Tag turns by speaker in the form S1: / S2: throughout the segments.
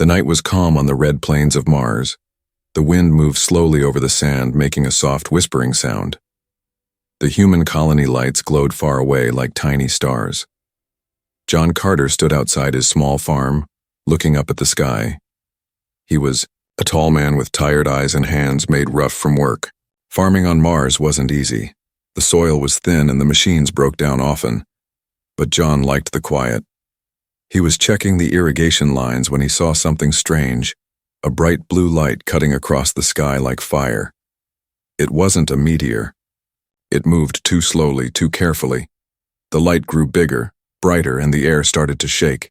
S1: The night was calm on the red plains of Mars. The wind moved slowly over the sand, making a soft whispering sound. The human colony lights glowed far away like tiny stars. John Carter stood outside his small farm, looking up at the sky. He was a tall man with tired eyes and hands made rough from work. Farming on Mars wasn't easy. The soil was thin and the machines broke down often. But John liked the quiet. He was checking the irrigation lines when he saw something strange, a bright blue light cutting across the sky like fire. It wasn't a meteor. It moved too slowly, too carefully. The light grew bigger, brighter, and the air started to shake.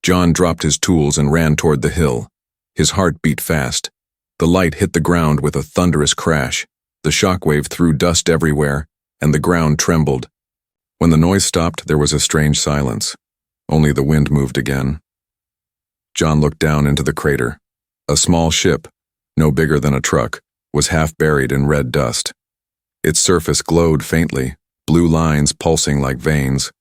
S1: John dropped his tools and ran toward the hill. His heart beat fast. The light hit the ground with a thunderous crash. The shockwave threw dust everywhere, and the ground trembled. When the noise stopped, there was a strange silence. Only the wind moved again. John looked down into the crater. A small ship, no bigger than a truck, was half buried in red dust. Its surface glowed faintly, blue lines pulsing like veins.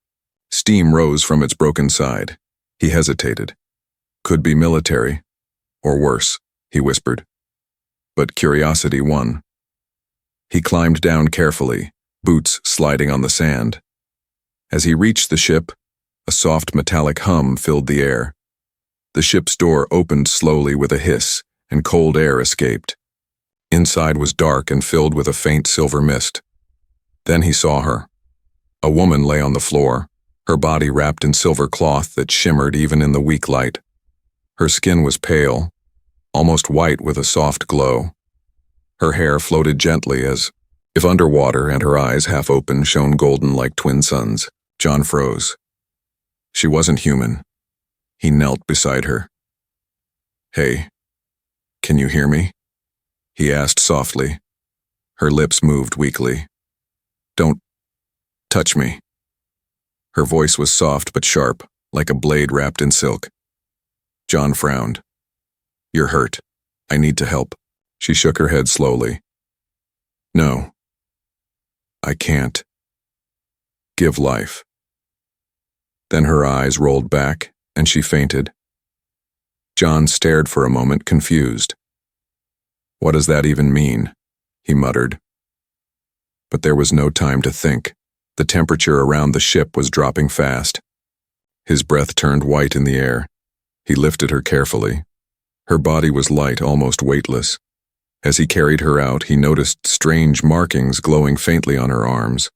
S1: Steam rose from its broken side. He hesitated. Could be military, or worse, he whispered. But curiosity won. He climbed down carefully, boots sliding on the sand. As he reached the ship, a soft metallic hum filled the air. The ship's door opened slowly with a hiss, and cold air escaped. Inside was dark and filled with a faint silver mist. Then he saw her. A woman lay on the floor, her body wrapped in silver cloth that shimmered even in the weak light. Her skin was pale, almost white with a soft glow. Her hair floated gently as if underwater, and her eyes, half open, shone golden like twin suns. John froze. She wasn't human. He knelt beside her. "Hey, can you hear me?" he asked softly. Her lips moved weakly. "Don't touch me." Her voice was soft but sharp, like a blade wrapped in silk. John frowned. "You're hurt. I need to help." She shook her head slowly. "No, I can't. Give life." Then her eyes rolled back, and she fainted. John stared for a moment, confused. "What does that even mean?" he muttered. But there was no time to think. The temperature around the ship was dropping fast. His breath turned white in the air. He lifted her carefully. Her body was light, almost weightless. As he carried her out, he noticed strange markings glowing faintly on her arms,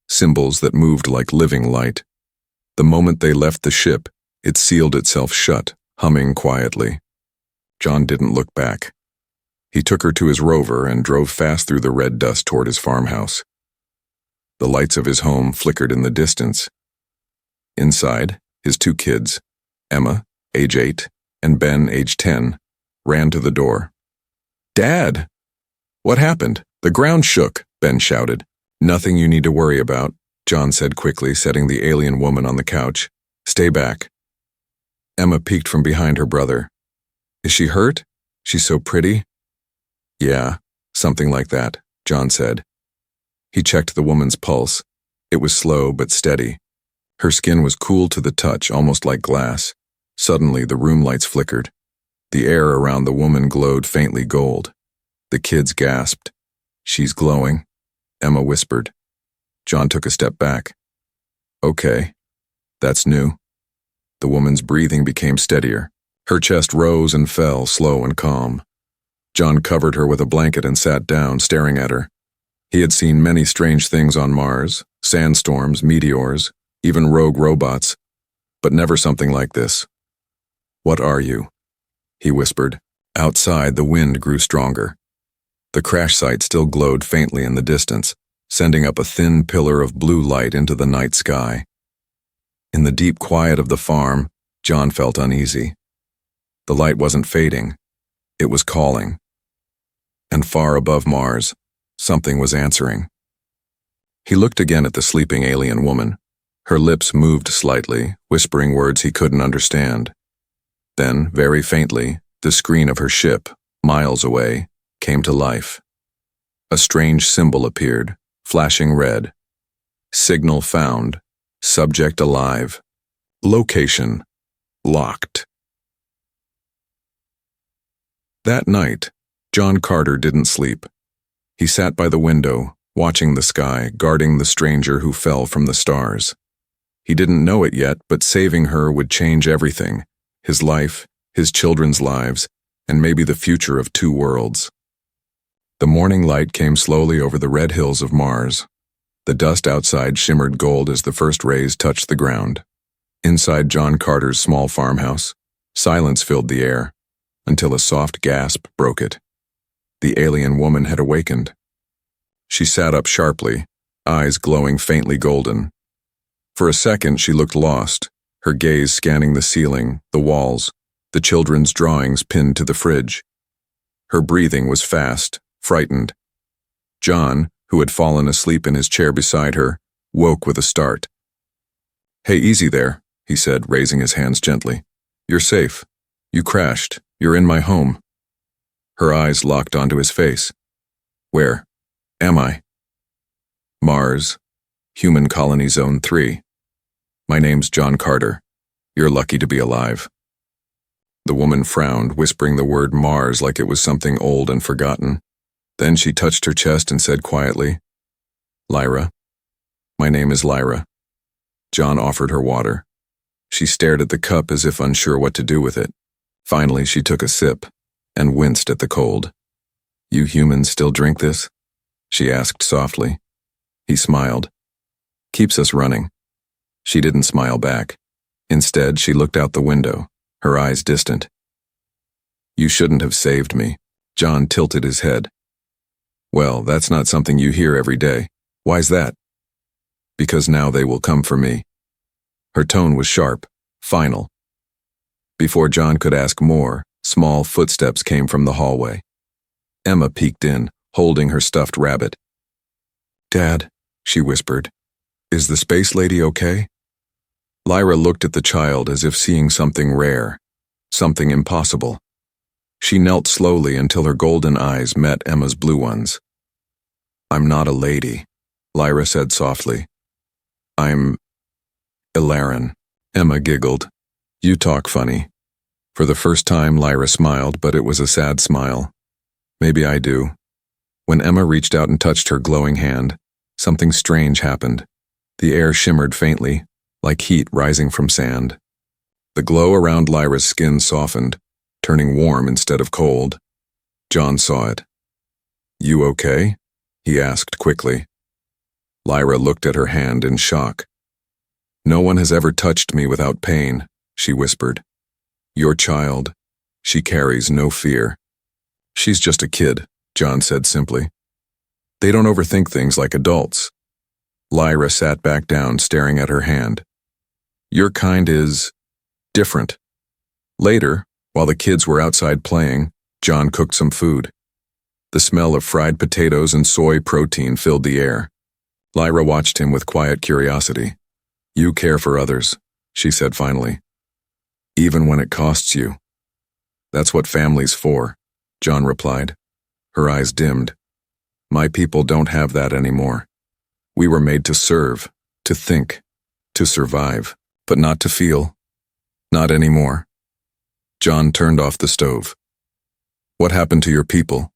S1: symbols that moved like living light. The moment they left the ship, it sealed itself shut, humming quietly. John didn't look back. He took her to his rover and drove fast through the red dust toward his farmhouse. The lights of his home flickered in the distance. Inside, his two kids, Emma, age 8, and Ben, age 10, ran to the door. "Dad! What happened? The ground shook," Ben shouted. "Nothing you need to worry about," John said quickly, setting the alien woman on the couch. "Stay back." Emma peeked from behind her brother. "Is she hurt? She's so pretty." "Yeah, something like that," John said. He checked the woman's pulse. It was slow but steady. Her skin was cool to the touch, almost like glass. Suddenly, the room lights flickered. The air around the woman glowed faintly gold. The kids gasped. "She's glowing," Emma whispered. John took a step back. "Okay, that's new." The woman's breathing became steadier. Her chest rose and fell, slow and calm. John covered her with a blanket and sat down, staring at her. He had seen many strange things on Mars, sandstorms, meteors, even rogue robots, but never something like this. "What are you?" he whispered. Outside, the wind grew stronger. The crash site still glowed faintly in the distance, sending up a thin pillar of blue light into the night sky. In the deep quiet of the farm, John felt uneasy. The light wasn't fading. It was calling. And far above Mars, something was answering. He looked again at the sleeping alien woman. Her lips moved slightly, whispering words he couldn't understand. Then, very faintly, the screen of her ship, miles away, came to life. A strange symbol appeared, flashing red. Signal found. Subject alive. Location locked. That night, John Carter didn't sleep. He sat by the window, watching the sky, guarding the stranger who fell from the stars. He didn't know it yet, but saving her would change everything: his life, his children's lives, and maybe the future of two worlds. The morning light came slowly over the red hills of Mars. The dust outside shimmered gold as the first rays touched the ground. Inside John Carter's small farmhouse, silence filled the air, until a soft gasp broke it. The alien woman had awakened. She sat up sharply, eyes glowing faintly golden. For a second she looked lost, her gaze scanning the ceiling, the walls, the children's drawings pinned to the fridge. Her breathing was fast, frightened. John, who had fallen asleep in his chair beside her, woke with a start. "Hey, easy there," he said, raising his hands gently. "You're safe. You crashed. You're in my home." Her eyes locked onto his face. "Where am I?" "Mars, Human Colony Zone 3. My name's John Carter. You're lucky to be alive." The woman frowned, whispering the word Mars like it was something old and forgotten. Then she touched her chest and said quietly, "Lyra. My name is Lyra." John offered her water. She stared at the cup as if unsure what to do with it. Finally, she took a sip and winced at the cold. "You humans still drink this?" she asked softly. He smiled. "Keeps us running." She didn't smile back. Instead, she looked out the window, her eyes distant. "You shouldn't have saved me." John tilted his head. "Well, that's not something you hear every day. Why's that?" "Because now they will come for me." Her tone was sharp, final. Before John could ask more, small footsteps came from the hallway. Emma peeked in, holding her stuffed rabbit. "Dad," she whispered, "is the space lady okay?" Lyra looked at the child as if seeing something rare, something impossible. She knelt slowly until her golden eyes met Emma's blue ones. "I'm not a lady," Lyra said softly. "I'm Ilaren." Emma giggled. "You talk funny." For the first time, Lyra smiled, but it was a sad smile. "Maybe I do." When Emma reached out and touched her glowing hand, something strange happened. The air shimmered faintly, like heat rising from sand. The glow around Lyra's skin softened, turning warm instead of cold. John saw it. "You okay?" he asked quickly. Lyra looked at her hand in shock. "No one has ever touched me without pain," she whispered. "Your child, she carries no fear." "She's just a kid," John said simply. "They don't overthink things like adults." Lyra sat back down, staring at her hand. "Your kind is different." Later, while the kids were outside playing, John cooked some food. The smell of fried potatoes and soy protein filled the air. Lyra watched him with quiet curiosity. "You care for others," she said finally. "Even when it costs you." "That's what family's for," John replied. Her eyes dimmed. "My people don't have that anymore. We were made to serve, to think, to survive, but not to feel. Not anymore." John turned off the stove. "What happened to your people?"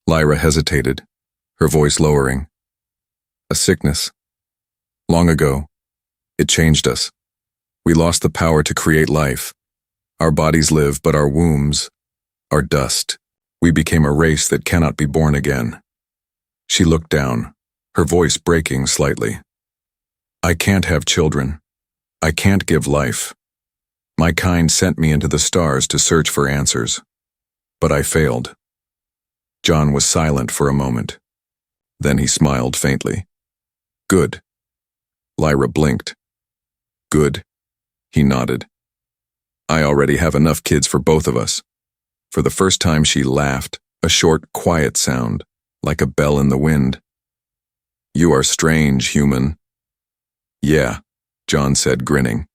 S1: Lyra hesitated, her voice lowering. "A sickness. Long ago. It changed us. We lost the power to create life. Our bodies live, but our wombs are dust. We became a race that cannot be born again." She looked down, her voice breaking slightly. "I can't have children. I can't give life. My kind sent me into the stars to search for answers. But I failed." John was silent for a moment. Then he smiled faintly. "Good." Lyra blinked. "Good." He nodded. "I already have enough kids for both of us." For the first time she laughed, a short, quiet sound, like a bell in the wind. "You are strange, human." "Yeah," John said, grinning.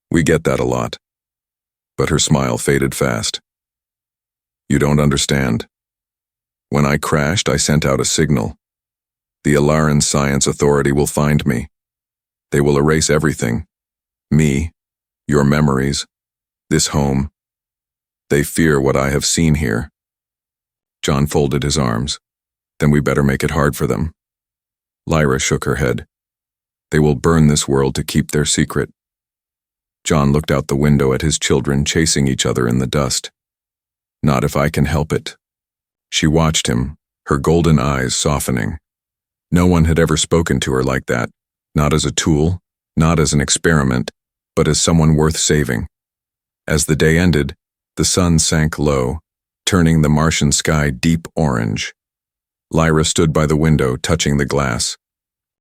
S1: "We get that a lot." But her smile faded fast. "You don't understand. When I crashed, I sent out a signal. The Ilaran Science Authority will find me. They will erase everything. Me, your memories, this home. They fear what I have seen here. John folded his arms. Then we better make it hard for them. Lyra shook her head. They will burn this world to keep their secret. John looked out the window at his children chasing each other in the dust. Not if I can help it. She watched him, her golden eyes softening. No one had ever spoken to her like that, not as a tool, not as an experiment, but as someone worth saving. As the day ended, the sun sank low, turning the Martian sky deep orange. Lyra stood by the window, touching the glass.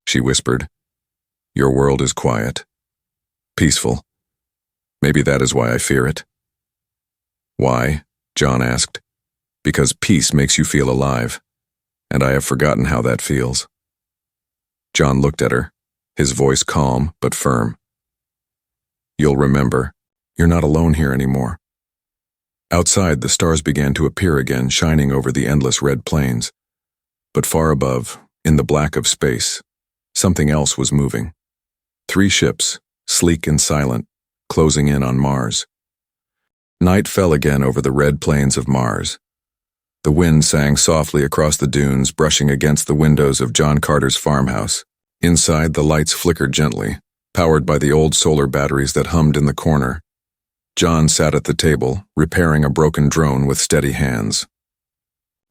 S1: She whispered, "Your world is quiet. Peaceful. Maybe that is why I fear it." "Why?" John asked. "Because peace makes you feel alive, and I have forgotten how that feels." John looked at her, his voice calm but firm. "You'll remember. You're not alone here anymore." Outside, the stars began to appear again, shining over the endless red plains. But far above, in the black of space, something else was moving. 3 ships, sleek and silent, closing in on Mars. Night fell again over the red plains of Mars. The wind sang softly across the dunes, brushing against the windows of John Carter's farmhouse. Inside, the lights flickered gently, powered by the old solar batteries that hummed in the corner. John sat at the table, repairing a broken drone with steady hands.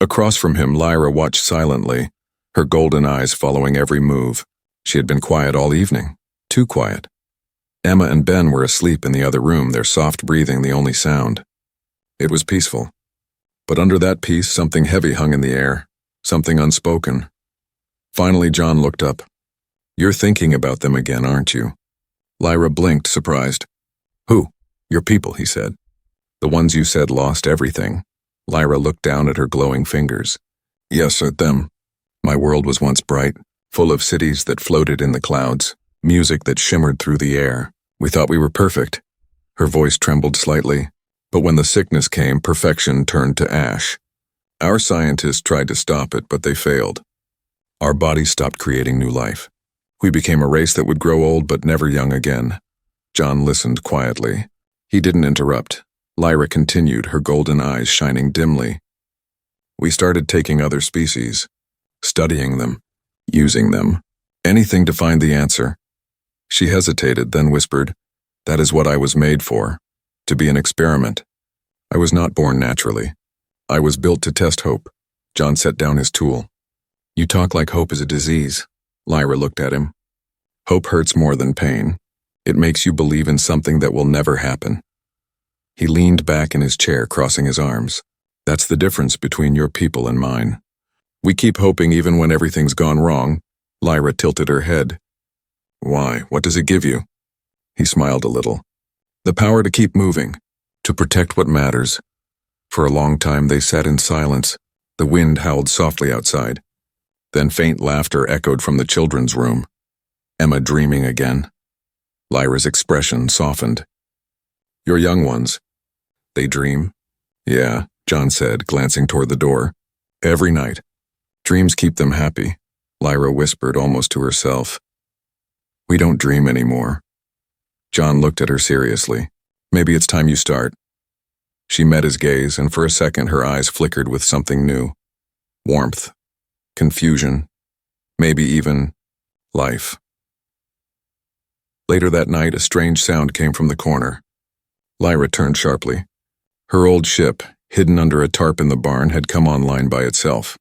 S1: Across from him, Lyra watched silently, her golden eyes following every move. She had been quiet all evening, too quiet. Emma and Ben were asleep in the other room, their soft breathing the only sound. It was peaceful. But under that peace, something heavy hung in the air, something unspoken. Finally, John looked up. "You're thinking about them again, aren't you?" Lyra blinked, surprised. "Who?" "Your people," he said. "The ones you said lost everything." Lyra looked down at her glowing fingers. "Yes, at them. My world was once bright, full of cities that floated in the clouds, music that shimmered through the air. We thought we were perfect." Her voice trembled slightly, but when the sickness came, perfection turned to ash. Our scientists tried to stop it, but they failed. Our bodies stopped creating new life. We became a race that would grow old but never young again. John listened quietly. He didn't interrupt. Lyra continued, her golden eyes shining dimly. "We started taking other species, studying them, using them, anything to find the answer." She hesitated, then whispered, "That is what I was made for, to be an experiment. I was not born naturally. I was built to test hope." John set down his tool. "You talk like hope is a disease." Lyra looked at him. "Hope hurts more than pain. It makes you believe in something that will never happen." He leaned back in his chair, crossing his arms. "That's the difference between your people and mine. We keep hoping even when everything's gone wrong." Lyra tilted her head. "Why? What does it give you?" He smiled a little. "The power to keep moving, to protect what matters." For a long time they sat in silence. The wind howled softly outside. Then faint laughter echoed from the children's room. Emma dreaming again. Lyra's expression softened. "Your young ones, they dream?" "Yeah," John said, glancing toward the door. "Every night. Dreams keep them happy," Lyra whispered almost to herself. "We don't dream anymore." John looked at her seriously. "Maybe it's time you start." She met his gaze, and for a second her eyes flickered with something new. Warmth, confusion, maybe even life. Later that night, a strange sound came from the corner. Lyra turned sharply. Her old ship, hidden under a tarp in the barn, had come online by itself.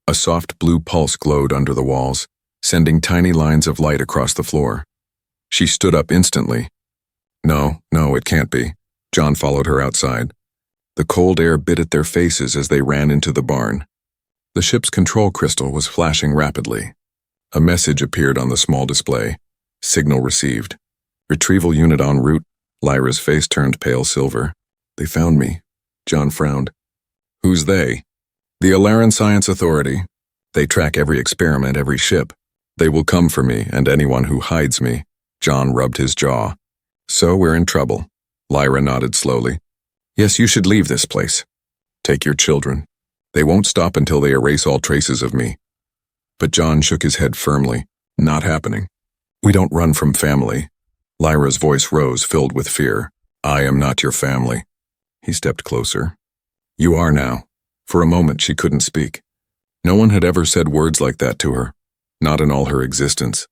S1: A soft blue pulse glowed under the walls, sending tiny lines of light across the floor. She stood up instantly. No, it can't be." John followed her outside. The cold air bit at their faces as they ran into the barn. The ship's control crystal was flashing rapidly. A message appeared on the small display. Signal received. Retrieval unit en route. Lyra's face turned pale silver. "They found me." John frowned. "Who's they?" "The Alaran Science Authority. They track every experiment, every ship. They will come for me and anyone who hides me." John rubbed his jaw. "So we're in trouble." Lyra nodded slowly. "Yes, you should leave this place. Take your children. They won't stop until they erase all traces of me." But John shook his head firmly. "Not happening. We don't run from family." Lyra's voice rose, filled with fear. "I am not your family." He stepped closer. You are now. For a moment she couldn't speak. No one had ever said words like that to her, not in all her existence.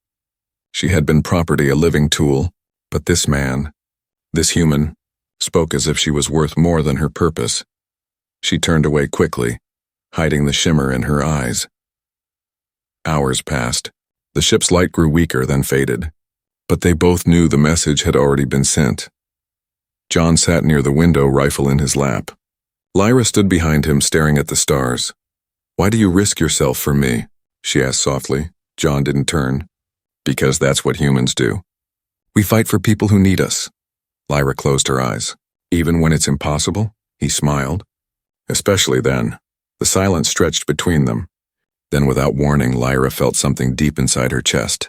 S1: She had been property, a living tool, but this man, this human, spoke as if she was worth more than her purpose. She turned away quickly, hiding the shimmer in her eyes. Hours passed. The ship's light grew weaker, then faded. But they both knew the message had already been sent. John sat near the window, rifle in his lap. Lyra stood behind him, staring at the stars. Why do you risk yourself for me? She asked softly. John didn't turn. Because that's what humans do. We fight for people who need us. Lyra closed her eyes. Even when it's impossible? He smiled. Especially then. The silence stretched between them. Then without warning, Lyra felt something deep inside her chest.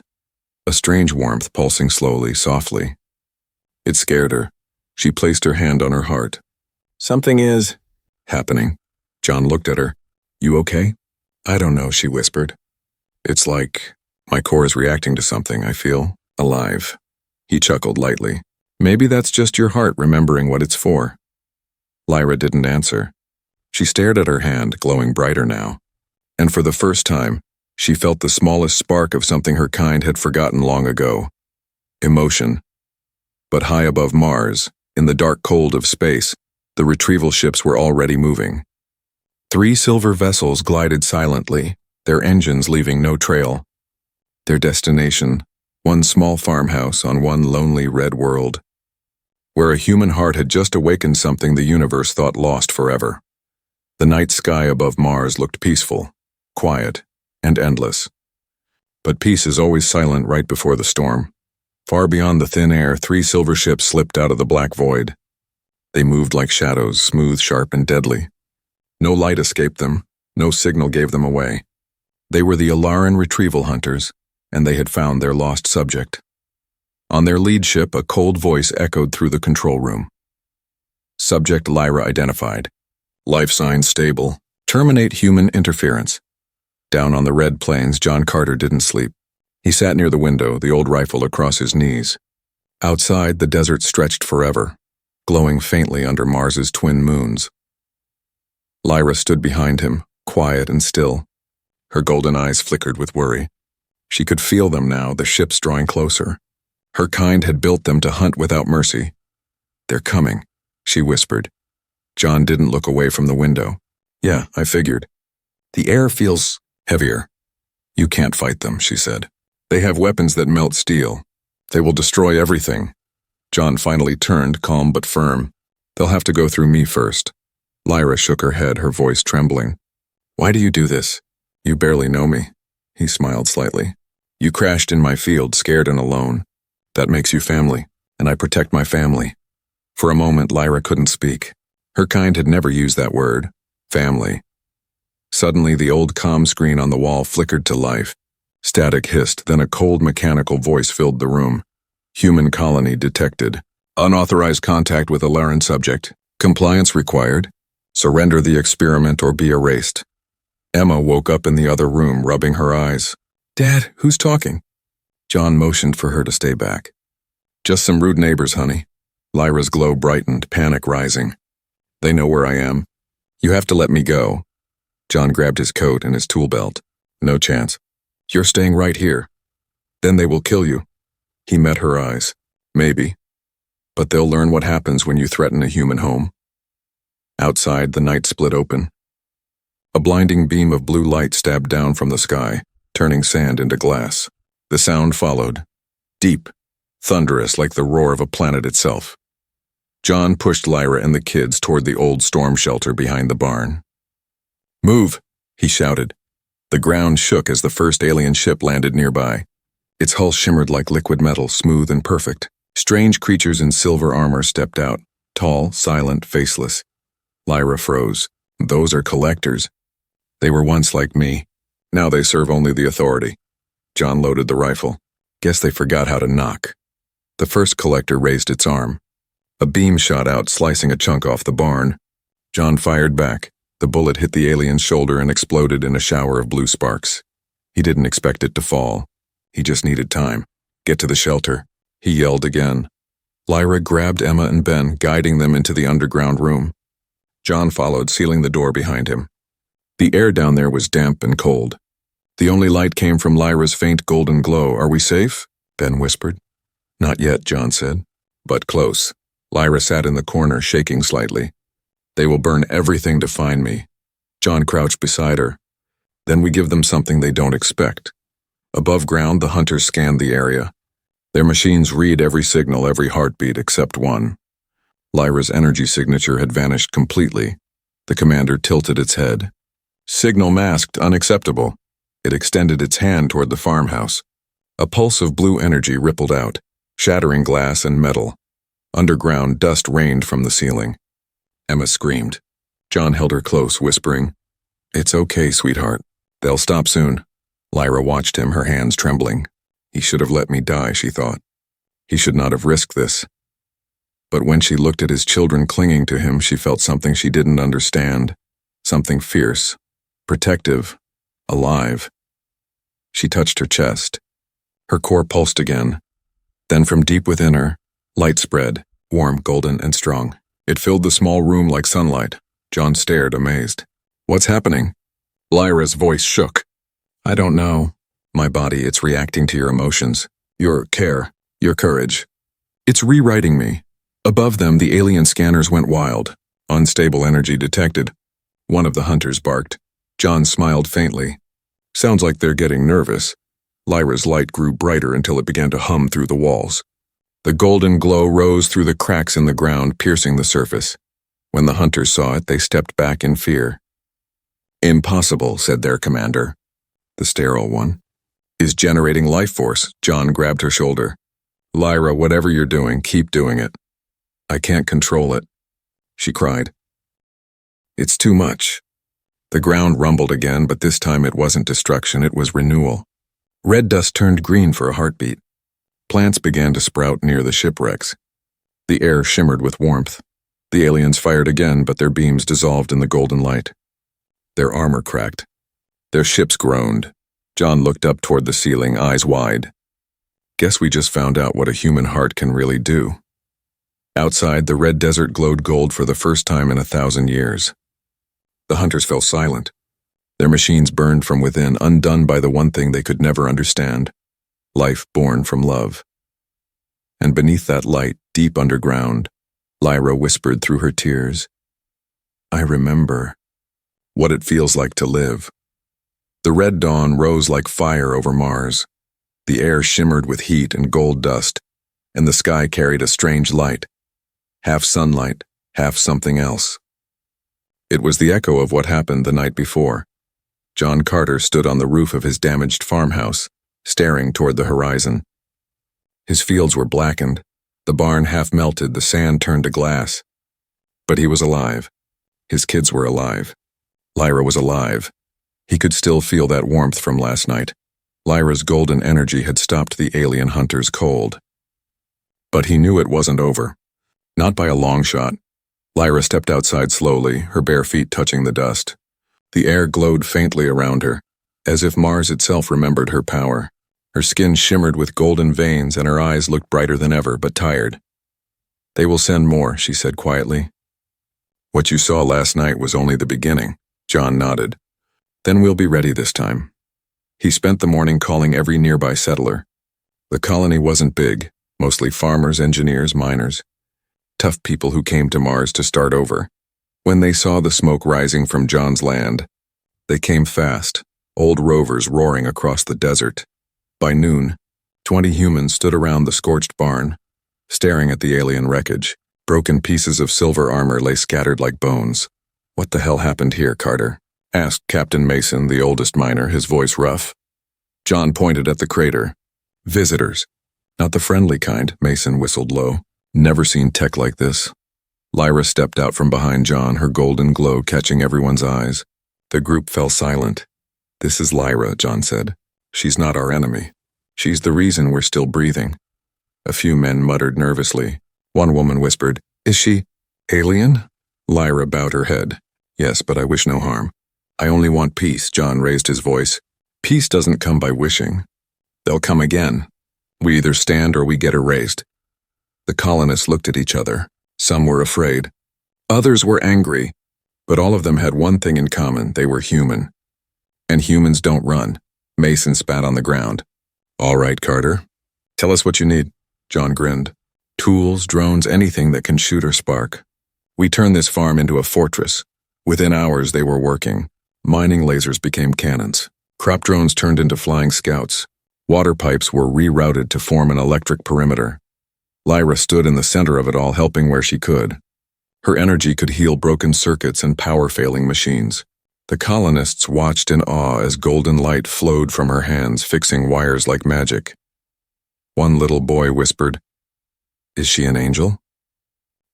S1: A strange warmth pulsing slowly, softly. It scared her. She placed her hand on her heart. Something is happening. John looked at her. You okay? I don't know, she whispered. It's like my core is reacting to something. I feel alive. He chuckled lightly. Maybe that's just your heart remembering what it's for. Lyra didn't answer. She stared at her hand, glowing brighter now. And for the first time, she felt the smallest spark of something her kind had forgotten long ago. Emotion. But high above Mars, in the dark cold of space, the retrieval ships were already moving. 3 silver vessels glided silently, their engines leaving no trail. Their destination, one small farmhouse on one lonely red world, where a human heart had just awakened something the universe thought lost forever. The night sky above Mars looked peaceful, quiet, and endless. But peace is always silent right before the storm. Far beyond the thin air, 3 silver ships slipped out of the black void. They moved like shadows, smooth, sharp, and deadly. No light escaped them, no signal gave them away. They were the Alaran retrieval hunters, and they had found their lost subject. On their lead ship, a cold voice echoed through the control room. Subject Lyra identified. Life sign stable. Terminate human interference. Down on the red plains, John Carter didn't sleep. He sat near the window, the old rifle across his knees. Outside, the desert stretched forever, glowing faintly under Mars's twin moons. Lyra stood behind him, quiet and still. Her golden eyes flickered with worry. She could feel them now, the ships drawing closer. Her kind had built them to hunt without mercy. They're coming, she whispered. John didn't look away from the window. Yeah, I figured. The air feels heavier. You can't fight them, she said. They have weapons that melt steel. They will destroy everything. John finally turned, calm but firm. They'll have to go through me first. Lyra shook her head, her voice trembling. Why do you do this? You barely know me. He smiled slightly. You crashed in my field, scared and alone. That makes you family, and I protect my family. For a moment, Lyra couldn't speak. Her kind had never used that word, family. Suddenly, the old comm screen on the wall flickered to life. Static hissed, then a cold mechanical voice filled the room. Human colony detected. Unauthorized contact with Alaran subject. Compliance required. Surrender the experiment or be erased. Emma woke up in the other room, rubbing her eyes. Dad, who's talking? John motioned for her to stay back. Just some rude neighbors, honey. Lyra's glow brightened, panic rising. They know where I am. You have to let me go. John grabbed his coat and his tool belt. No chance. You're staying right here. Then they will kill you. He met her eyes. Maybe. But they'll learn what happens when you threaten a human home. Outside, the night split open. A blinding beam of blue light stabbed down from the sky, turning sand into glass. The sound followed. Deep, thunderous like the roar of a planet itself. John pushed Lyra and the kids toward the old storm shelter behind the barn. Move, he shouted. The ground shook as the first alien ship landed nearby. Its hull shimmered like liquid metal, smooth and perfect. Strange creatures in silver armor stepped out, tall, silent, faceless. Lyra froze. Those are collectors. They were once like me. Now they serve only the authority. John loaded the rifle. Guess they forgot how to knock. The first collector raised its arm. A beam shot out, slicing a chunk off the barn. John fired back. The bullet hit the alien's shoulder and exploded in a shower of blue sparks. He didn't expect it to fall. He just needed time. Get to the shelter. He yelled again. Lyra grabbed Emma and Ben, guiding them into the underground room. John followed, sealing the door behind him. The air down there was damp and cold. The only light came from Lyra's faint golden glow. "Are we safe?" Ben whispered. "Not yet," John said. "But close." Lyra sat in the corner, shaking slightly. "They will burn everything to find me." John crouched beside her. "Then we give them something they don't expect." Above ground, the hunters scanned the area. Their machines read every signal, every heartbeat except one. Lyra's energy signature had vanished completely. The commander tilted its head. "Signal masked, unacceptable." It extended its hand toward the farmhouse. A pulse of blue energy rippled out, shattering glass and metal. Underground, dust rained from the ceiling. Emma screamed. John held her close, whispering, "It's okay, sweetheart. They'll stop soon." Lyra watched him, her hands trembling. He should have let me die, she thought. He should not have risked this. But when she looked at his children clinging to him, she felt something she didn't understand. Something fierce, protective, alive. She touched her chest. Her core pulsed again. Then from deep within her, light spread, warm, golden, and strong. It filled the small room like sunlight. John stared, amazed. "What's happening?" Lyra's voice shook. "I don't know. My body, it's reacting to your emotions, your care, your courage. It's rewriting me." Above them, the alien scanners went wild. Unstable energy detected. One of the hunters barked. John smiled faintly. "Sounds like they're getting nervous." Lyra's light grew brighter until it began to hum through the walls. The golden glow rose through the cracks in the ground, piercing the surface. When the hunters saw it, they stepped back in fear. "Impossible," said their commander. The sterile one. "Is generating life force." John grabbed her shoulder. "Lyra, whatever you're doing, keep doing it." "I can't control it," she cried. "It's too much." The ground rumbled again, but this time it wasn't destruction, it was renewal. Red dust turned green for a heartbeat. Plants began to sprout near the shipwrecks. The air shimmered with warmth. The aliens fired again, but their beams dissolved in the golden light. Their armor cracked. Their ships groaned. John looked up toward the ceiling, eyes wide. "Guess we just found out what a human heart can really do." Outside, the red desert glowed gold for the first time in 1,000 years. The hunters fell silent. Their machines burned from within, undone by the one thing they could never understand: life born from love. And beneath that light, deep underground, Lyra whispered through her tears, "I remember what it feels like to live." The red dawn rose like fire over Mars. The air shimmered with heat and gold dust, and the sky carried a strange light, half sunlight, half something else. It was the echo of what happened the night before. John Carter stood on the roof of his damaged farmhouse, staring toward the horizon. His fields were blackened, the barn half melted, the sand turned to glass. But he was alive. His kids were alive. Lyra was alive. He could still feel that warmth from last night. Lyra's golden energy had stopped the alien hunters cold. But he knew it wasn't over. Not by a long shot. Lyra stepped outside slowly, her bare feet touching the dust. The air glowed faintly around her, as if Mars itself remembered her power. Her skin shimmered with golden veins and her eyes looked brighter than ever, but tired. "They will send more," she said quietly. "What you saw last night was only the beginning." John nodded. "Then we'll be ready this time." He spent the morning calling every nearby settler. The colony wasn't big, mostly farmers, engineers, miners. Tough people who came to Mars to start over. When they saw the smoke rising from John's land, they came fast, old rovers roaring across the desert. By noon, 20 humans stood around the scorched barn, staring at the alien wreckage. Broken pieces of silver armor lay scattered like bones. "What the hell happened here, Carter?" asked Captain Mason, the oldest miner, his voice rough. John pointed at the crater. "Visitors. Not the friendly kind," Mason whistled low. "Never seen tech like this." Lyra stepped out from behind John, her golden glow catching everyone's eyes. The group fell silent. "This is Lyra," John said. "She's not our enemy. She's the reason we're still breathing." A few men muttered nervously. One woman whispered, "Is she alien?" Lyra bowed her head. "Yes, but I wish no harm. I only want peace." John raised his voice. "Peace doesn't come by wishing. They'll come again. We either stand or we get erased." The colonists looked at each other. Some were afraid. Others were angry. But all of them had one thing in common: they were human. And humans don't run. Mason spat on the ground. All right, Carter. Tell us what you need. John grinned. Tools, drones, anything that can shoot or spark. We turned this farm into a fortress. Within hours they were working. Mining lasers became cannons. Crop drones turned into flying scouts. Water pipes were rerouted to form an electric perimeter. Lyra stood in the center of it all, helping where she could. Her energy could heal broken circuits and power-failing machines. The colonists watched in awe as golden light flowed from her hands, fixing wires like magic. One little boy whispered, "Is she an angel?"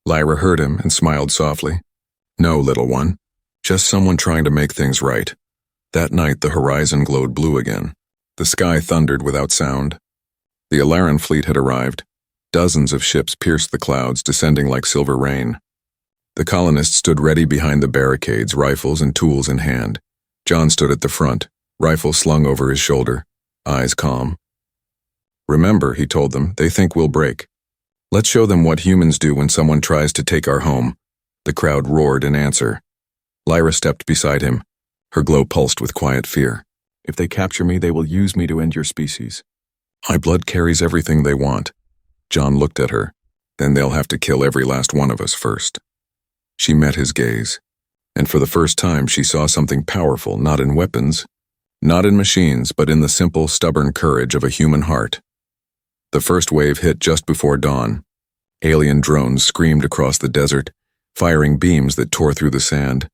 S1: Lyra heard him and smiled softly. "No, little one. Just someone trying to make things right." That night the horizon glowed blue again. The sky thundered without sound. The Alaran fleet had arrived. Dozens of ships pierced the clouds, descending like silver rain. The colonists stood ready behind the barricades, rifles and tools in hand. John stood at the front, rifle slung over his shoulder, eyes calm. "Remember," he told them, "they think we'll break. Let's show them what humans do when someone tries to take our home." The crowd roared in answer. Lyra stepped beside him. Her glow pulsed with quiet fear. "If they capture me, they will use me to end your species. My blood carries everything they want." John looked at her. "Then they'll have to kill every last one of us first." She met his gaze, and for the first time she saw something powerful, not in weapons, not in machines, but in the simple, stubborn courage of a human heart. The first wave hit just before dawn. Alien drones screamed across the desert, firing beams that tore through the sand.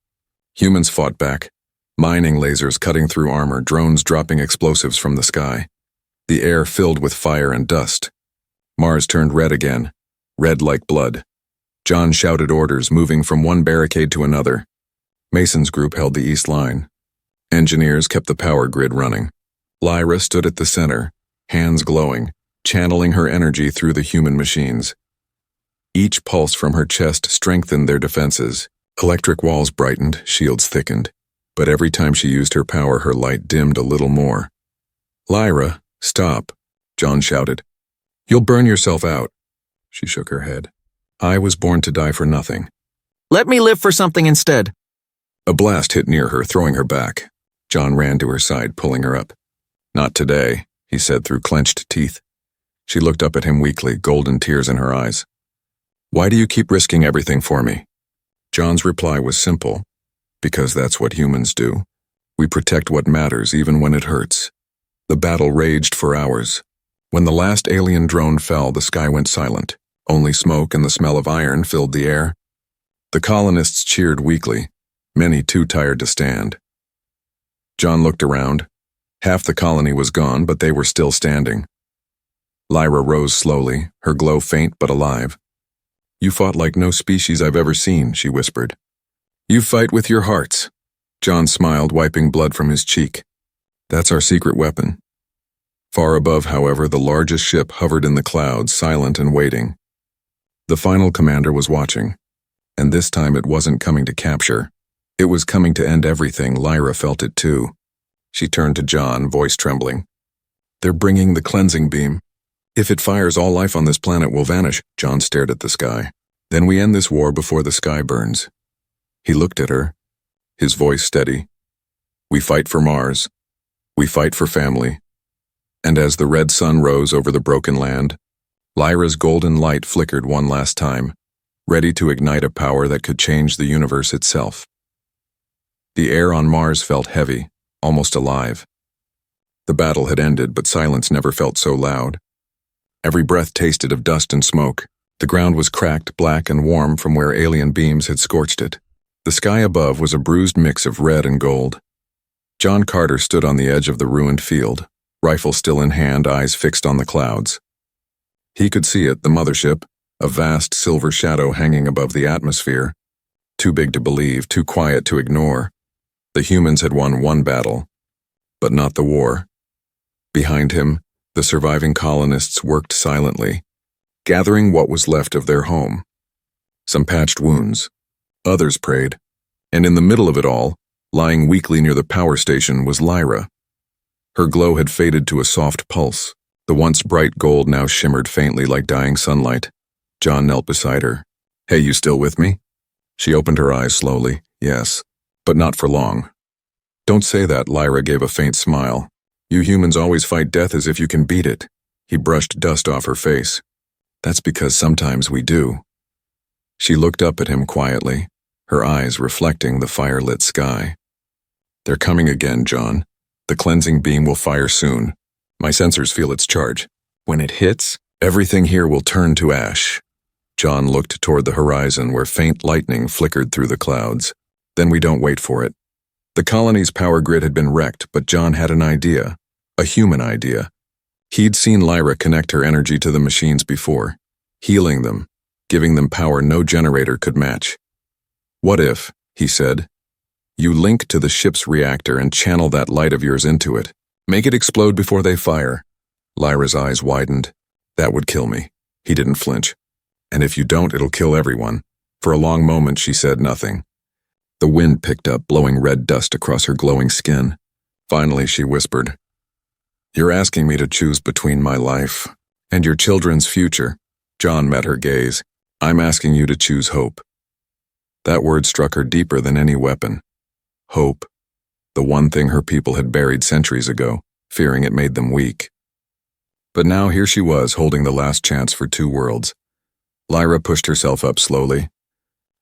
S1: Humans fought back, mining lasers cutting through armor, drones dropping explosives from the sky. The air filled with fire and dust. Mars turned red again, red like blood. John shouted orders, moving from one barricade to another. Mason's group held the east line. Engineers kept the power grid running. Lyra stood at the center, hands glowing, channeling her energy through the human machines. Each pulse from her chest strengthened their defenses. Electric walls brightened, shields thickened. But every time she used her power, her light dimmed a little more. "Lyra, stop," John shouted. "You'll burn yourself out." She shook her head. "I was born to die for nothing."
S2: "Let me live for something instead."
S1: A blast hit near her, throwing her back. John ran to her side, pulling her up. "Not today," he said through clenched teeth. She looked up at him weakly, golden tears in her eyes. "Why do you keep risking everything for me?" John's reply was simple. "Because that's what humans do. We protect what matters, even when it hurts." The battle raged for hours. When the last alien drone fell, the sky went silent. Only smoke and the smell of iron filled the air. The colonists cheered weakly, many too tired to stand. John looked around. Half the colony was gone, but they were still standing. Lyra rose slowly, her glow faint but alive. "You fought like no species I've ever seen," she whispered. "You fight with your hearts." John smiled, wiping blood from his cheek. "That's our secret weapon." Far above, however, the largest ship hovered in the clouds, silent and waiting. The final commander was watching, and this time it wasn't coming to capture. It was coming to end everything. Lyra felt it too. She turned to John, voice trembling. "They're bringing the cleansing beam. If it fires, all life on this planet will vanish." John stared at the sky. "Then we end this war before the sky burns." He looked at her, his voice steady. "We fight for Mars. We fight for family." And as the red sun rose over the broken land, Lyra's golden light flickered one last time, ready to ignite a power that could change the universe itself. The air on Mars felt heavy, almost alive. The battle had ended, but silence never felt so loud. Every breath tasted of dust and smoke. The ground was cracked, black and warm from where alien beams had scorched it. The sky above was a bruised mix of red and gold. John Carter stood on the edge of the ruined field, rifle still in hand, eyes fixed on the clouds. He could see it, the mothership, a vast silver shadow hanging above the atmosphere. Too big to believe, too quiet to ignore. The humans had won one battle, but not the war. Behind him, the surviving colonists worked silently, gathering what was left of their home. Some patched wounds. Others prayed. And in the middle of it all, lying weakly near the power station, was Lyra. Her glow had faded to a soft pulse. The once bright gold now shimmered faintly like dying sunlight. John knelt beside her. "Hey, you still with me?" She opened her eyes slowly. Yes, but not for long. Don't say that, Lyra gave a faint smile. You humans always fight death as if you can beat it. He brushed dust off her face. That's because sometimes we do. She looked up at him quietly, her eyes reflecting the fire-lit sky. They're coming again, John. The cleansing beam will fire soon. My sensors feel its charge. When it hits, everything here will turn to ash. John looked toward the horizon where faint lightning flickered through the clouds. Then we don't wait for it. The colony's power grid had been wrecked, but John had an idea. A human idea. He'd seen Lyra connect her energy to the machines before, healing them, giving them power no generator could match. What if, he said, you link to the ship's reactor and channel that light of yours into it. Make it explode before they fire. Lyra's eyes widened. That would kill me. He didn't flinch. And if you don't, it'll kill everyone. For a long moment, she said nothing. The wind picked up, blowing red dust across her glowing skin. Finally, she whispered, You're asking me to choose between my life and your children's future. John met her gaze. I'm asking you to choose hope. That word struck her deeper than any weapon. Hope. The one thing her people had buried centuries ago, fearing it made them weak. But now here she was, holding the last chance for two worlds. Lyra pushed herself up slowly.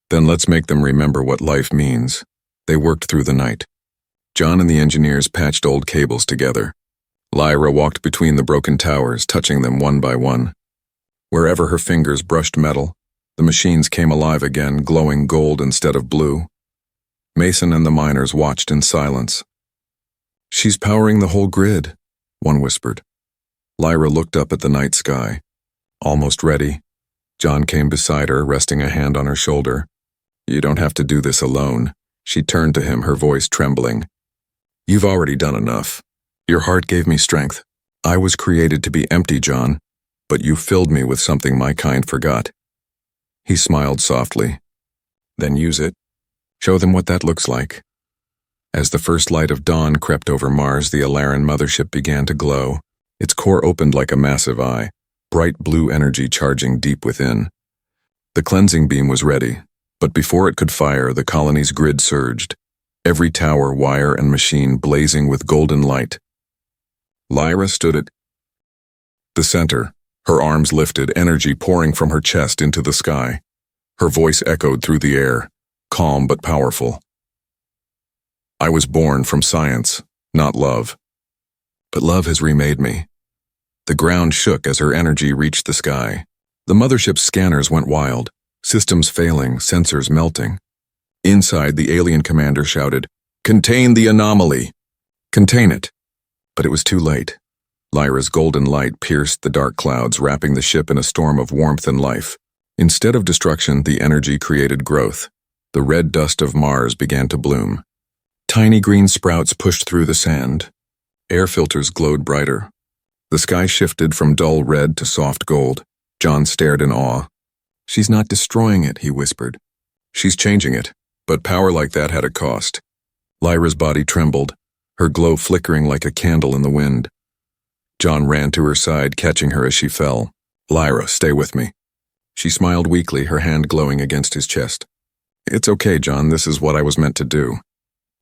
S1: Then let's make them remember what life means. They worked through the night. John and the engineers patched old cables together. Lyra walked between the broken towers, touching them one by one. Wherever her fingers brushed metal, the machines came alive again, glowing gold instead of blue. Mason and the miners watched in silence. She's powering the whole grid, one whispered. Lyra looked up at the night sky. Almost ready. John came beside her, resting a hand on her shoulder. You don't have to do this alone. She turned to him, her voice trembling. You've already done enough. Your heart gave me strength. I was created to be empty, John, but you filled me with something my kind forgot. He smiled softly. Then use it. Show them what that looks like. As the first light of dawn crept over Mars, the Alaran mothership began to glow. Its core opened like a massive eye, bright blue energy charging deep within. The cleansing beam was ready, but before it could fire, the colony's grid surged, every tower, wire, and machine blazing with golden light. Lyra stood at the center, her arms lifted, energy pouring from her chest into the sky. Her voice echoed through the air, calm but powerful. I was born from science, not love. But love has remade me. The ground shook as her energy reached the sky. The mothership's scanners went wild, systems failing, sensors melting. Inside, the alien commander shouted, Contain the anomaly! Contain it! But it was too late. Lyra's golden light pierced the dark clouds, wrapping the ship in a storm of warmth and life. Instead of destruction, the energy created growth. The red dust of Mars began to bloom. Tiny green sprouts pushed through the sand. Air filters glowed brighter. The sky shifted from dull red to soft gold. John stared in awe. She's not destroying it, he whispered. She's changing it, but power like that had a cost. Lyra's body trembled, her glow flickering like a candle in the wind. John ran to her side, catching her as she fell. Lyra, stay with me. She smiled weakly, her hand glowing against his chest. It's okay, John, this is what I was meant to do.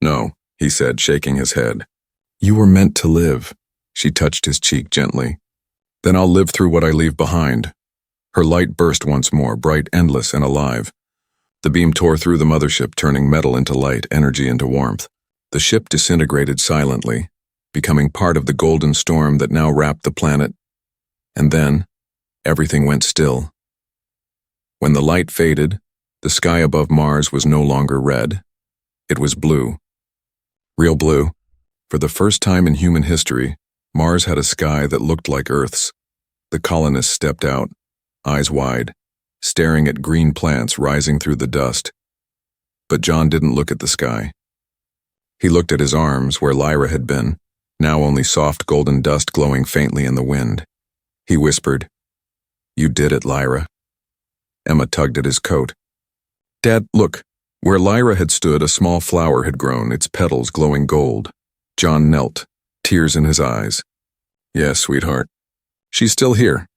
S1: No, he said, shaking his head. You were meant to live. She touched his cheek gently. Then I'll live through what I leave behind. Her light burst once more, bright, endless, and alive. The beam tore through the mothership, turning metal into light, energy into warmth. The ship disintegrated silently, becoming part of the golden storm that now wrapped the planet. And then, everything went still. When the light faded, the sky above Mars was no longer red. It was blue. Real blue. For the first time in human history, Mars had a sky that looked like Earth's. The colonists stepped out, eyes wide, staring at green plants rising through the dust. But John didn't look at the sky. He looked at his arms, where Lyra had been, now only soft golden dust glowing faintly in the wind. He whispered, You did it, Lyra. Emma tugged at his coat. Dad, look. Where Lyra had stood, a small flower had grown, its petals glowing gold. John knelt, tears in his eyes. Yes, sweetheart. She's still here.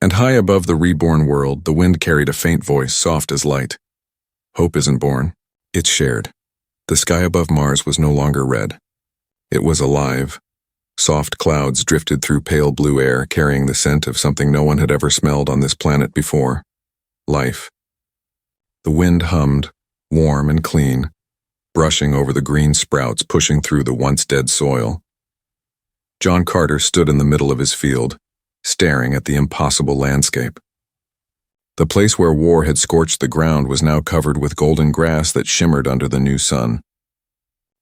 S1: And high above the reborn world, the wind carried a faint voice, soft as light. Hope isn't born. It's shared. The sky above Mars was no longer red. It was alive. Soft clouds drifted through pale blue air, carrying the scent of something no one had ever smelled on this planet before. Life. The wind hummed, warm and clean, brushing over the green sprouts pushing through the once-dead soil. John Carter stood in the middle of his field, staring at the impossible landscape. The place where war had scorched the ground was now covered with golden grass that shimmered under the new sun.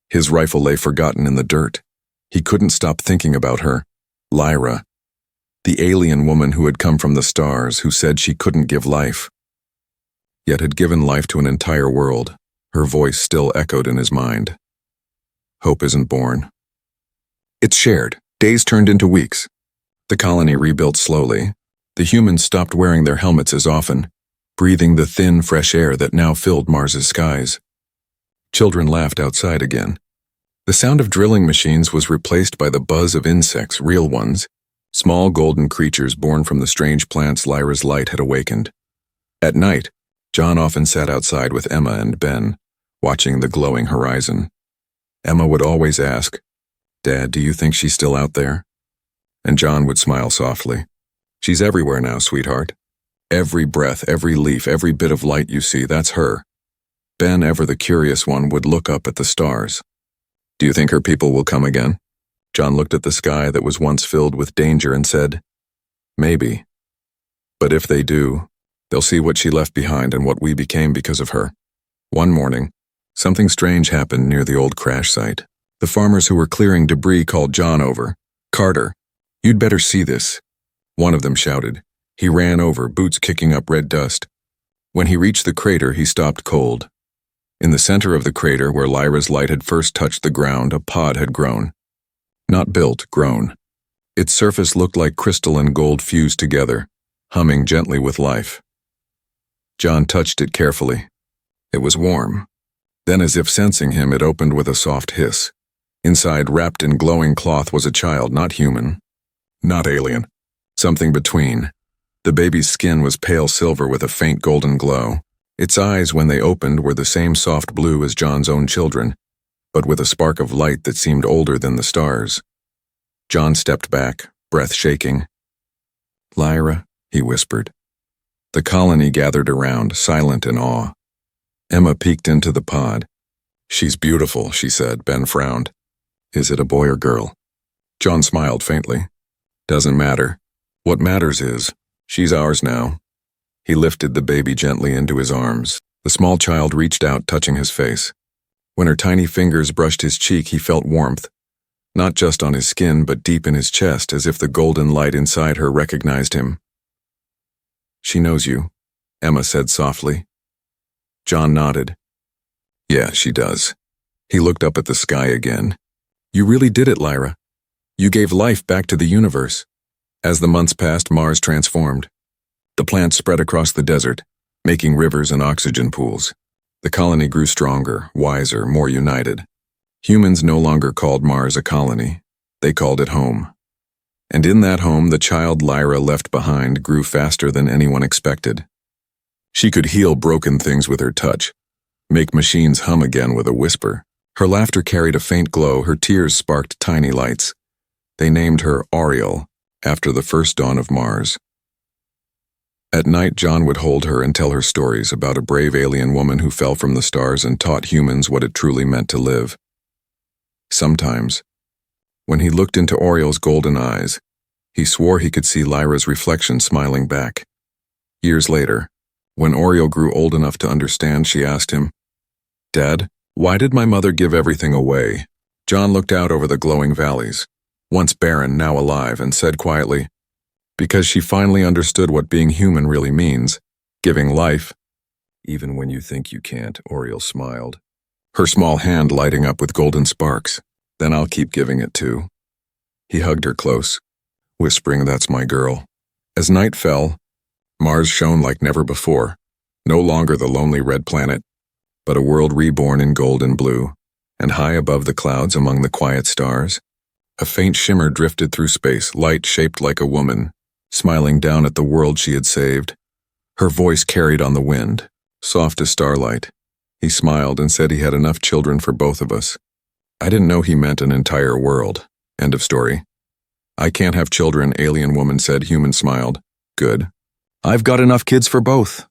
S1: His rifle lay forgotten in the dirt. He couldn't stop thinking about her, Lyra, the alien woman who had come from the stars, who said she couldn't give life, yet had given life to an entire world. Her voice still echoed in his mind. Hope isn't born. It's shared. Days turned into weeks. The colony rebuilt slowly. The humans stopped wearing their helmets as often, breathing the thin, fresh air that now filled Mars's skies. Children laughed outside again. The sound of drilling machines was replaced by the buzz of insects, real ones, small golden creatures born from the strange plants Lyra's light had awakened. At night, John often sat outside with Emma and Ben, watching the glowing horizon. Emma would always ask, "Dad, do you think she's still out there?" And John would smile softly. "She's everywhere now, sweetheart. Every breath, every leaf, every bit of light you see, that's her." Ben, ever the curious one, would look up at the stars. "Do you think her people will come again?" John looked at the sky that was once filled with danger and said, "Maybe. But if they do, they'll see what she left behind and what we became because of her." One morning, something strange happened near the old crash site. The farmers who were clearing debris called John over. "Carter, you'd better see this," one of them shouted. He ran over, boots kicking up red dust. When he reached the crater, he stopped cold. In the center of the crater, where Lyra's light had first touched the ground, a pod had grown. Not built, grown. Its surface looked like crystal and gold fused together, humming gently with life. John touched it carefully. It was warm. Then, as if sensing him, it opened with a soft hiss. Inside, wrapped in glowing cloth, was a child, not human, not alien. Something between. The baby's skin was pale silver with a faint golden glow. Its eyes, when they opened, were the same soft blue as John's own children, but with a spark of light that seemed older than the stars. John stepped back, breath shaking. "Lyra," he whispered. The colony gathered around, silent in awe. Emma peeked into the pod. "She's beautiful," she said. Ben frowned. "Is it a boy or girl?" John smiled faintly. "Doesn't matter. What matters is, she's ours now." He lifted the baby gently into his arms. The small child reached out, touching his face. When her tiny fingers brushed his cheek, he felt warmth, not just on his skin, but deep in his chest, as if the golden light inside her recognized him. "She knows you," Emma said softly. John nodded. "Yeah, she does." He looked up at the sky again. "You really did it, Lyra. You gave life back to the universe." As the months passed, Mars transformed. The plants spread across the desert, making rivers and oxygen pools. The colony grew stronger, wiser, more united. Humans no longer called Mars a colony. They called it home. And in that home, the child Lyra left behind grew faster than anyone expected. She could heal broken things with her touch, make machines hum again with a whisper. Her laughter carried a faint glow, her tears sparked tiny lights. They named her Ariel, after the first dawn of Mars. At night, John would hold her and tell her stories about a brave alien woman who fell from the stars and taught humans what it truly meant to live. Sometimes, when he looked into Oriel's golden eyes, he swore he could see Lyra's reflection smiling back. Years later, when Oriel grew old enough to understand, she asked him, "Dad, why did my mother give everything away?" John looked out over the glowing valleys, once barren, now alive, and said quietly, "Because she finally understood what being human really means, giving life." "Even when you think you can't," Oriel smiled, her small hand lighting up with golden sparks. "Then I'll keep giving it too." He hugged her close, whispering, "That's my girl." As night fell, Mars shone like never before, no longer the lonely red planet, but a world reborn in gold and blue, and high above the clouds among the quiet stars, a faint shimmer drifted through space, light shaped like a woman, smiling down at the world she had saved. Her voice carried on the wind, soft as starlight. He smiled and said he had enough children for both of us. I didn't know he meant an entire world. End of story. I can't have children, alien woman said. Human smiled. Good. I've got enough kids for both.